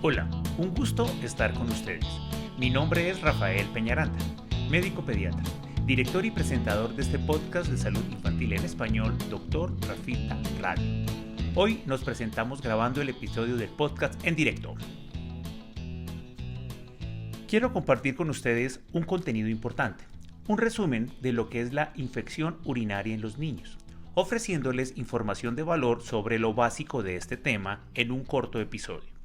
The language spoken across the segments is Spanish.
Hola, un gusto estar con ustedes. Mi nombre es Rafael Peñaranda, médico pediatra, director y presentador de este podcast de salud infantil en español, Dr. Rafita Radio. Hoy nos presentamos grabando el episodio del podcast en directo. Quiero compartir con ustedes un contenido importante, un resumen de lo que es la infección urinaria en los niños, ofreciéndoles información de valor sobre lo básico de este tema en un corto episodio.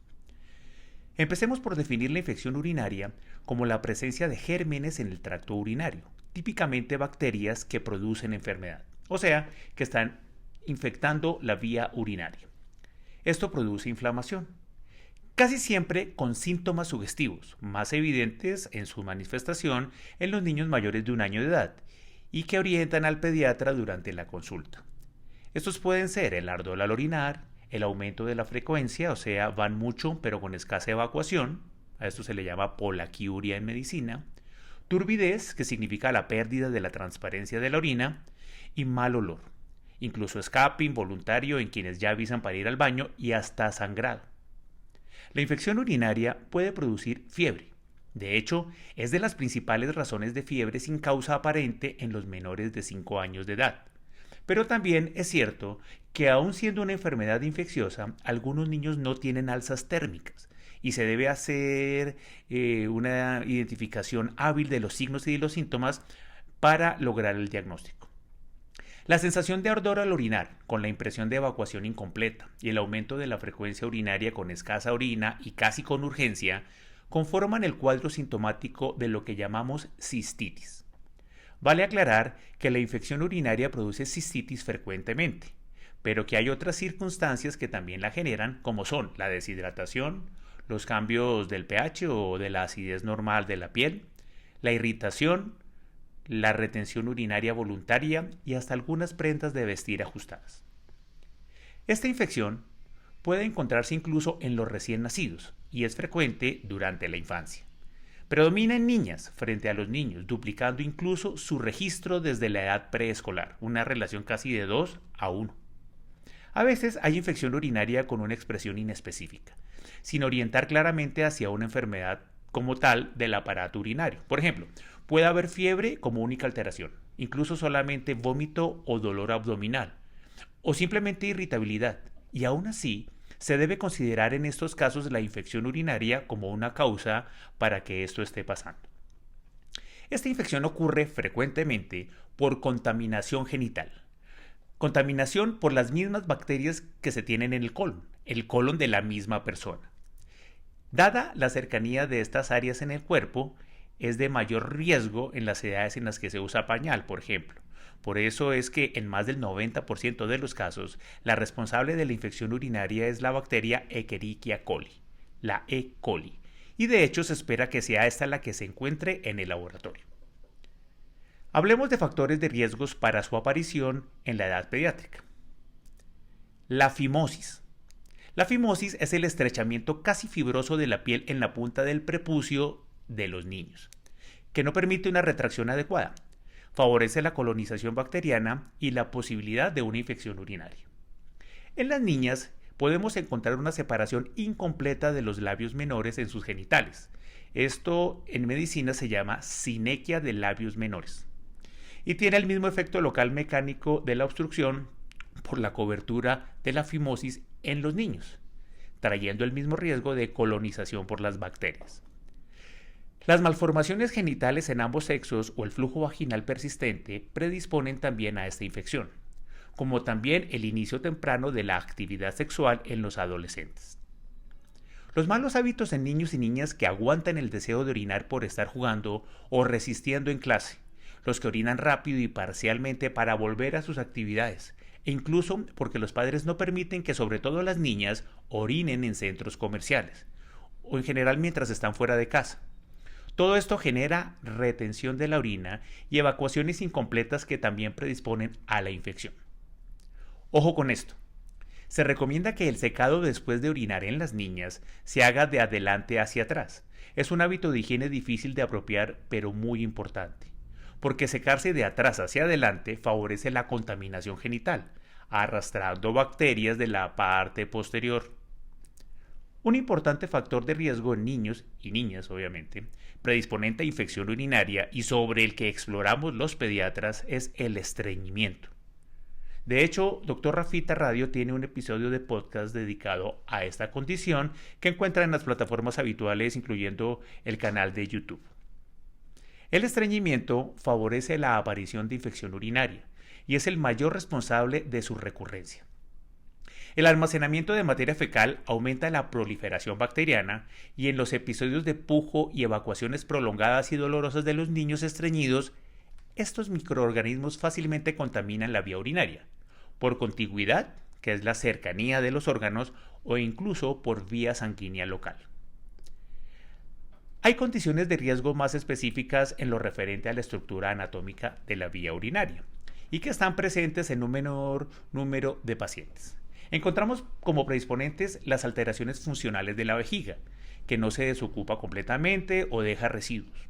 Empecemos por definir la infección urinaria como la presencia de gérmenes en el tracto urinario, típicamente bacterias que producen enfermedad, o sea, que están infectando la vía urinaria. Esto produce inflamación, casi siempre con síntomas sugestivos, más evidentes en su manifestación en los niños mayores de 1 año de edad, y que orientan al pediatra durante la consulta. Estos pueden ser el ardor al orinar, el aumento de la frecuencia, o sea, van mucho pero con escasa evacuación, a esto se le llama polaquiuria en medicina, turbidez, que significa la pérdida de la transparencia de la orina, y mal olor, incluso escape involuntario en quienes ya avisan para ir al baño y hasta sangrado. La infección urinaria puede producir fiebre. De hecho, es de las principales razones de fiebre sin causa aparente en los menores de 5 años de edad. Pero también es cierto que aun siendo una enfermedad infecciosa, algunos niños no tienen alzas térmicas y se debe hacer una identificación hábil de los signos y de los síntomas para lograr el diagnóstico. La sensación de ardor al orinar, con la impresión de evacuación incompleta y el aumento de la frecuencia urinaria con escasa orina y casi con urgencia, conforman el cuadro sintomático de lo que llamamos cistitis. Vale aclarar que la infección urinaria produce cistitis frecuentemente, pero que hay otras circunstancias que también la generan, como son la deshidratación, los cambios del pH o de la acidez normal de la piel, la irritación, la retención urinaria voluntaria y hasta algunas prendas de vestir ajustadas. Esta infección puede encontrarse incluso en los recién nacidos y es frecuente durante la infancia. Predomina en niñas frente a los niños, duplicando incluso su registro desde la edad preescolar, una relación casi de 2:1. A veces hay infección urinaria con una expresión inespecífica, sin orientar claramente hacia una enfermedad como tal del aparato urinario. Por ejemplo, puede haber fiebre como única alteración, incluso solamente vómito o dolor abdominal, o simplemente irritabilidad, y aún así se debe considerar en estos casos la infección urinaria como una causa para que esto esté pasando. Esta infección ocurre frecuentemente por contaminación genital. Contaminación por las mismas bacterias que se tienen en el colon de la misma persona. Dada la cercanía de estas áreas en el cuerpo, es de mayor riesgo en las edades en las que se usa pañal, por ejemplo. Por eso es que en más del 90% de los casos, la responsable de la infección urinaria es la bacteria Escherichia coli, la E. coli, y de hecho se espera que sea esta la que se encuentre en el laboratorio. Hablemos de factores de riesgos para su aparición en la edad pediátrica. La fimosis. La fimosis es el estrechamiento casi fibroso de la piel en la punta del prepucio de los niños, que no permite una retracción adecuada. Favorece la colonización bacteriana y la posibilidad de una infección urinaria. En las niñas podemos encontrar una separación incompleta de los labios menores en sus genitales. Esto en medicina se llama sinequia de labios menores. Y tiene el mismo efecto local mecánico de la obstrucción por la cobertura de la fimosis en los niños, trayendo el mismo riesgo de colonización por las bacterias. Las malformaciones genitales en ambos sexos o el flujo vaginal persistente predisponen también a esta infección, como también el inicio temprano de la actividad sexual en los adolescentes. Los malos hábitos en niños y niñas que aguantan el deseo de orinar por estar jugando o resistiendo en clase, los que orinan rápido y parcialmente para volver a sus actividades, e incluso porque los padres no permiten que sobre todo las niñas orinen en centros comerciales, o en general mientras están fuera de casa. Todo esto genera retención de la orina y evacuaciones incompletas que también predisponen a la infección. Ojo con esto. Se recomienda que el secado después de orinar en las niñas se haga de adelante hacia atrás. Es un hábito de higiene difícil de apropiar, pero muy importante, porque secarse de atrás hacia adelante favorece la contaminación genital, arrastrando bacterias de la parte posterior. Un importante factor de riesgo en niños y niñas, obviamente, predisponente a infección urinaria y sobre el que exploramos los pediatras es el estreñimiento. De hecho, Dr. Rafita Radio tiene un episodio de podcast dedicado a esta condición que encuentra en las plataformas habituales, incluyendo el canal de YouTube. El estreñimiento favorece la aparición de infección urinaria y es el mayor responsable de su recurrencia. El almacenamiento de materia fecal aumenta la proliferación bacteriana y en los episodios de pujo y evacuaciones prolongadas y dolorosas de los niños estreñidos, estos microorganismos fácilmente contaminan la vía urinaria, por contigüidad, que es la cercanía de los órganos, o incluso por vía sanguínea local. Hay condiciones de riesgo más específicas en lo referente a la estructura anatómica de la vía urinaria y que están presentes en un menor número de pacientes. Encontramos como predisponentes las alteraciones funcionales de la vejiga, que no se desocupa completamente o deja residuos,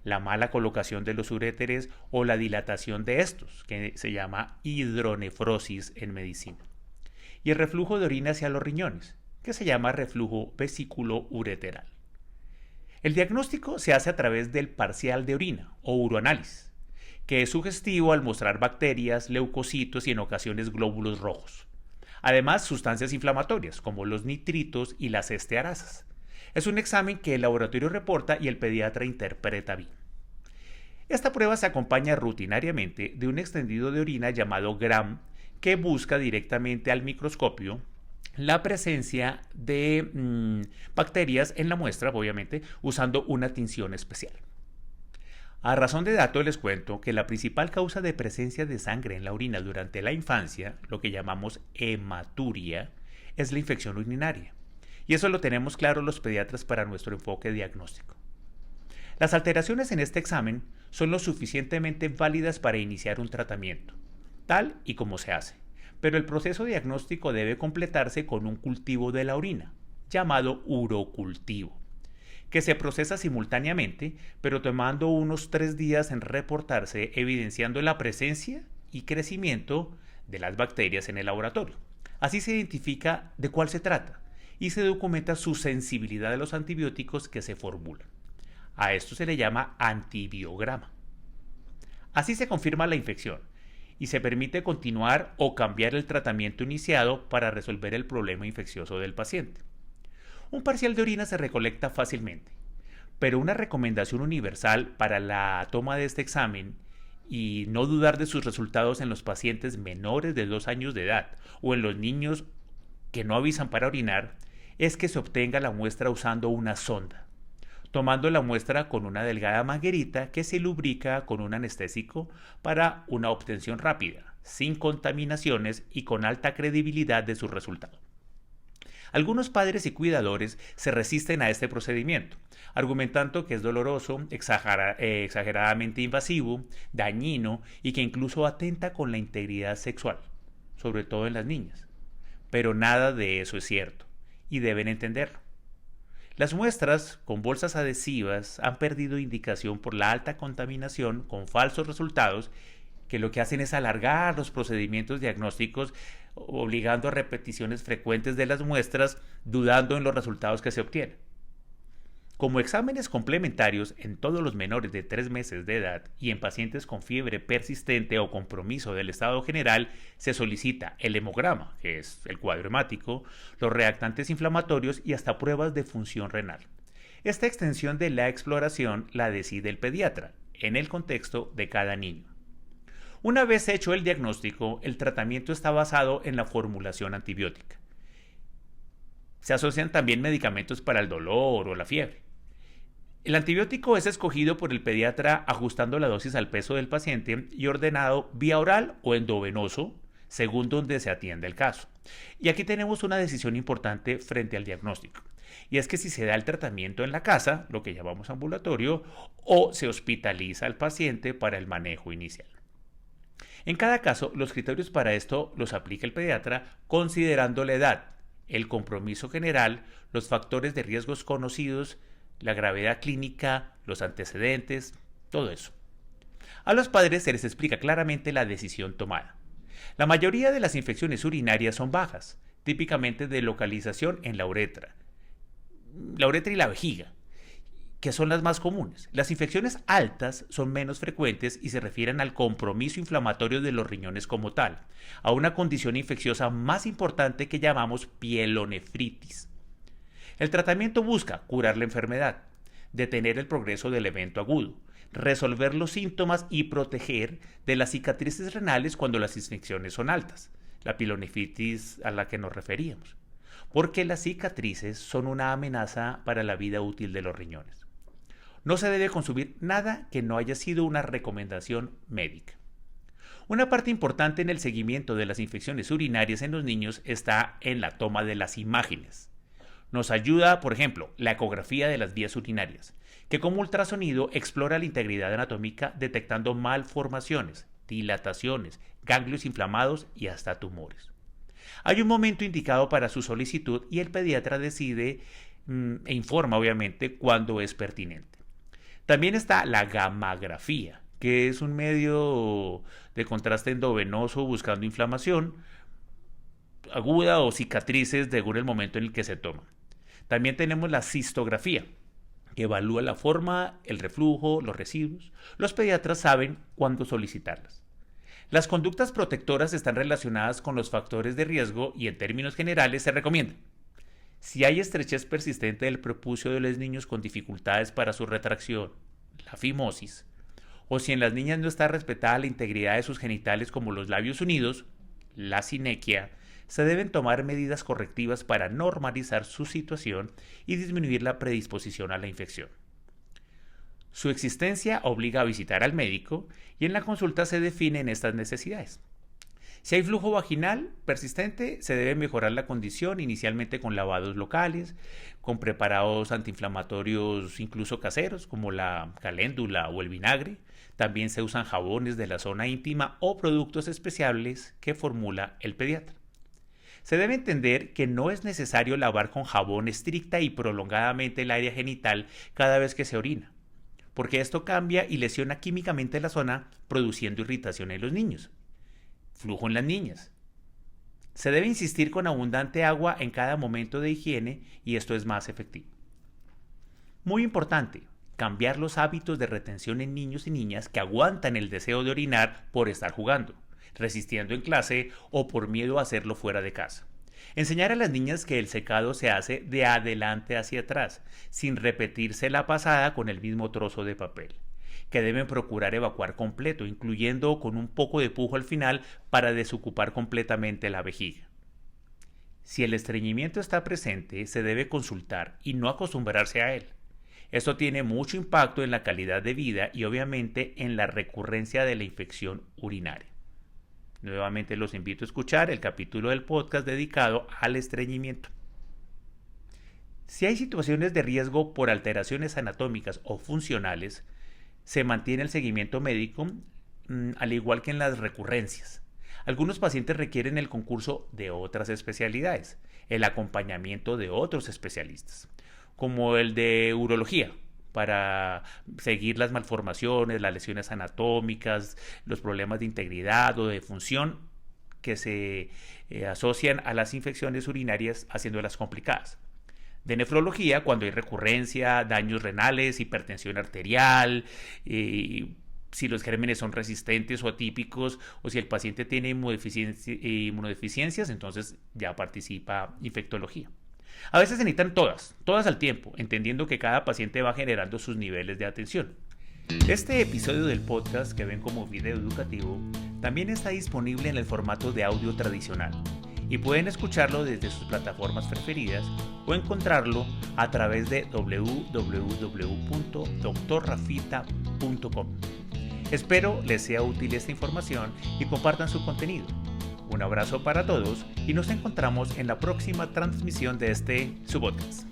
la mala colocación de los uréteres o la dilatación de estos, que se llama hidronefrosis en medicina, y el reflujo de orina hacia los riñones, que se llama reflujo vesículo-ureteral. El diagnóstico se hace a través del parcial de orina o uroanálisis, que es sugestivo al mostrar bacterias, leucocitos y en ocasiones glóbulos rojos. Además, sustancias inflamatorias como los nitritos y las estearasas. Es un examen que el laboratorio reporta y el pediatra interpreta bien. Esta prueba se acompaña rutinariamente de un extendido de orina llamado GRAM que busca directamente al microscopio la presencia de bacterias en la muestra, obviamente, usando una tinción especial. A razón de dato les cuento que la principal causa de presencia de sangre en la orina durante la infancia, lo que llamamos hematuria, es la infección urinaria. Y eso lo tenemos claro los pediatras para nuestro enfoque diagnóstico. Las alteraciones en este examen son lo suficientemente válidas para iniciar un tratamiento, tal y como se hace, pero el proceso diagnóstico debe completarse con un cultivo de la orina, llamado urocultivo, que se procesa simultáneamente, pero tomando unos 3 días en reportarse, evidenciando la presencia y crecimiento de las bacterias en el laboratorio. Así se identifica de cuál se trata y se documenta su sensibilidad a los antibióticos que se formulan. A esto se le llama antibiograma. Así se confirma la infección y se permite continuar o cambiar el tratamiento iniciado para resolver el problema infeccioso del paciente. Un parcial de orina se recolecta fácilmente, pero una recomendación universal para la toma de este examen y no dudar de sus resultados en los pacientes menores de 2 años de edad o en los niños que no avisan para orinar es que se obtenga la muestra usando una sonda, tomando la muestra con una delgada manguerita que se lubrica con un anestésico para una obtención rápida, sin contaminaciones y con alta credibilidad de su resultado. Algunos padres y cuidadores se resisten a este procedimiento, argumentando que es doloroso, exageradamente invasivo, dañino y que incluso atenta con la integridad sexual, sobre todo en las niñas. Pero nada de eso es cierto, y deben entenderlo. Las muestras con bolsas adhesivas han perdido indicación por la alta contaminación con falsos resultados que lo que hacen es alargar los procedimientos diagnósticos, obligando a repeticiones frecuentes de las muestras, dudando en los resultados que se obtienen. Como exámenes complementarios en todos los menores de 3 meses de edad y en pacientes con fiebre persistente o compromiso del estado general, se solicita el hemograma, que es el cuadro hemático, los reactantes inflamatorios y hasta pruebas de función renal. Esta extensión de la exploración la decide el pediatra, en el contexto de cada niño. Una vez hecho el diagnóstico, el tratamiento está basado en la formulación antibiótica. Se asocian también medicamentos para el dolor o la fiebre. El antibiótico es escogido por el pediatra ajustando la dosis al peso del paciente y ordenado vía oral o endovenoso, según donde se atiende el caso. Y aquí tenemos una decisión importante frente al diagnóstico. Y es que si se da el tratamiento en la casa, lo que llamamos ambulatorio, o se hospitaliza al paciente para el manejo inicial. En cada caso, los criterios para esto los aplica el pediatra considerando la edad, el compromiso general, los factores de riesgos conocidos, la gravedad clínica, los antecedentes, todo eso. A los padres se les explica claramente la decisión tomada. La mayoría de las infecciones urinarias son bajas, típicamente de localización en la uretra, la uretra y la vejiga, que son las más comunes. Las infecciones altas son menos frecuentes y se refieren al compromiso inflamatorio de los riñones como tal, a una condición infecciosa más importante que llamamos pielonefritis. El tratamiento busca curar la enfermedad, detener el progreso del evento agudo, resolver los síntomas y proteger de las cicatrices renales cuando las infecciones son altas, la pielonefritis a la que nos referíamos, porque las cicatrices son una amenaza para la vida útil de los riñones. No se debe consumir nada que no haya sido una recomendación médica. Una parte importante en el seguimiento de las infecciones urinarias en los niños está en la toma de las imágenes. Nos ayuda, por ejemplo, la ecografía de las vías urinarias, que como ultrasonido explora la integridad anatómica detectando malformaciones, dilataciones, ganglios inflamados y hasta tumores. Hay un momento indicado para su solicitud y el pediatra decide e informa obviamente cuando es pertinente. También está la gammagrafía, que es un medio de contraste endovenoso buscando inflamación aguda o cicatrices según el momento en el que se toma. También tenemos la cistografía, que evalúa la forma, el reflujo, los residuos. Los pediatras saben cuándo solicitarlas. Las conductas protectoras están relacionadas con los factores de riesgo y en términos generales se recomiendan. Si hay estrechez persistente del prepucio de los niños con dificultades para su retracción, la fimosis, o si en las niñas no está respetada la integridad de sus genitales como los labios unidos, la sinequia, se deben tomar medidas correctivas para normalizar su situación y disminuir la predisposición a la infección. Su existencia obliga a visitar al médico y en la consulta se definen estas necesidades. Si hay flujo vaginal persistente, se debe mejorar la condición inicialmente con lavados locales, con preparados antiinflamatorios incluso caseros como la caléndula o el vinagre. También se usan jabones de la zona íntima o productos especiales que formula el pediatra. Se debe entender que no es necesario lavar con jabón estricta y prolongadamente el área genital cada vez que se orina, porque esto cambia y lesiona químicamente la zona, produciendo irritación en los niños. Flujo en las niñas. Se debe insistir con abundante agua en cada momento de higiene y esto es más efectivo. Muy importante, cambiar los hábitos de retención en niños y niñas que aguantan el deseo de orinar por estar jugando, resistiendo en clase o por miedo a hacerlo fuera de casa. Enseñar a las niñas que el secado se hace de adelante hacia atrás, sin repetirse la pasada con el mismo trozo de papel, que deben procurar evacuar completo, incluyendo con un poco de pujo al final para desocupar completamente la vejiga. Si el estreñimiento está presente, se debe consultar y no acostumbrarse a él. Esto tiene mucho impacto en la calidad de vida y obviamente en la recurrencia de la infección urinaria. Nuevamente los invito a escuchar el capítulo del podcast dedicado al estreñimiento. Si hay situaciones de riesgo por alteraciones anatómicas o funcionales, se mantiene el seguimiento médico, al igual que en las recurrencias. Algunos pacientes requieren el concurso de otras especialidades, el acompañamiento de otros especialistas, como el de urología, para seguir las malformaciones, las lesiones anatómicas, los problemas de integridad o de función que se asocian a las infecciones urinarias, haciéndolas complicadas. De nefrología, cuando hay recurrencia, daños renales, hipertensión arterial, si los gérmenes son resistentes o atípicos, o si el paciente tiene inmunodeficiencias, entonces ya participa infectología. A veces se necesitan todas al tiempo, entendiendo que cada paciente va generando sus niveles de atención. Este episodio del podcast, que ven como video educativo, también está disponible en el formato de audio tradicional y pueden escucharlo desde sus plataformas preferidas o encontrarlo a través de www.drrafita.com. Espero les sea útil esta información y compartan su contenido. Un abrazo para todos y nos encontramos en la próxima transmisión de su podcast.